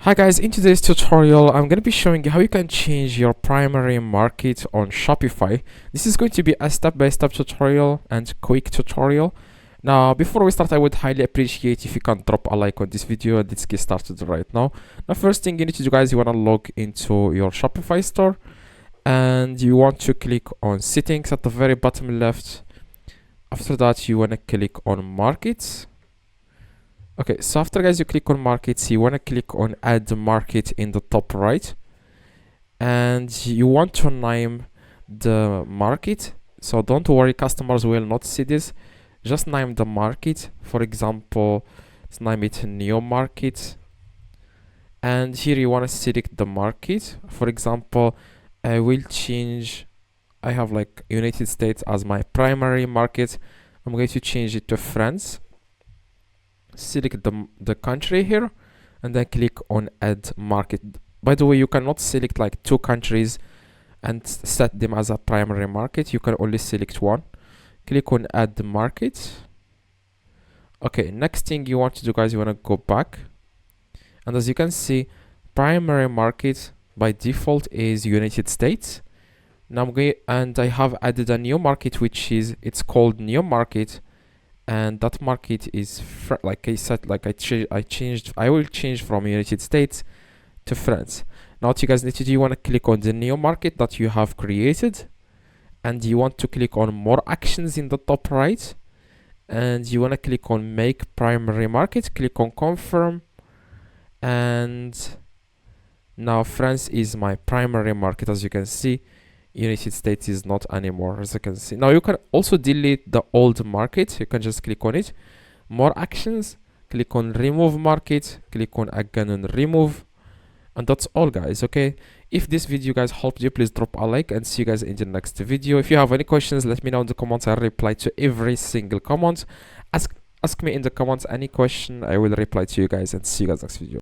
Hi guys, in today's tutorial I'm going to be showing you how you can change your primary market on Shopify. This is going to be a step-by-step tutorial and quick tutorial. Now before we start, I would highly appreciate if you can drop a like on this video and let's get started right now. Now first thing you need to do, guys, you want to log into your Shopify store and you want to click on settings at the very bottom left. After that you want to click on markets. Okay, so after, guys, you click on markets, you want to click on add market in the top right, and you want to name the market. So don't worry, customers will not see this. Just name the market. For example, let's name it new market, and here you want to select the market. For example, I will change, I have like United States as my primary market. I'm going to change it to France. Select the country here and then click on add market. By the way, you cannot select like two countries and set them as a primary market. You can only select one. Click on add market. Okay, next thing you want to do, guys, you want to go back, and as you can see, primary market by default is United States. Now I'm going, and I have added a new market, which is, it's called new market, and that market is like I said, like I will change from United States to France. Now what you guys need to do, you want to click on the new market that you have created, and you want to click on more actions in the top right, and you want to click on make primary market. Click on confirm, and now France is my primary market. As you can see, United States is not anymore, as you can see. Now you can also delete the old market. You can just click on it, more actions, click on remove market, click on again on remove, and that's all, guys. Okay, if this video, guys, helped you, please drop a like and see you guys in the next video. If you have any questions, let me know in the comments. I'll reply to every single comment. Ask me in the comments any question, I will reply to you guys, and see you guys next video.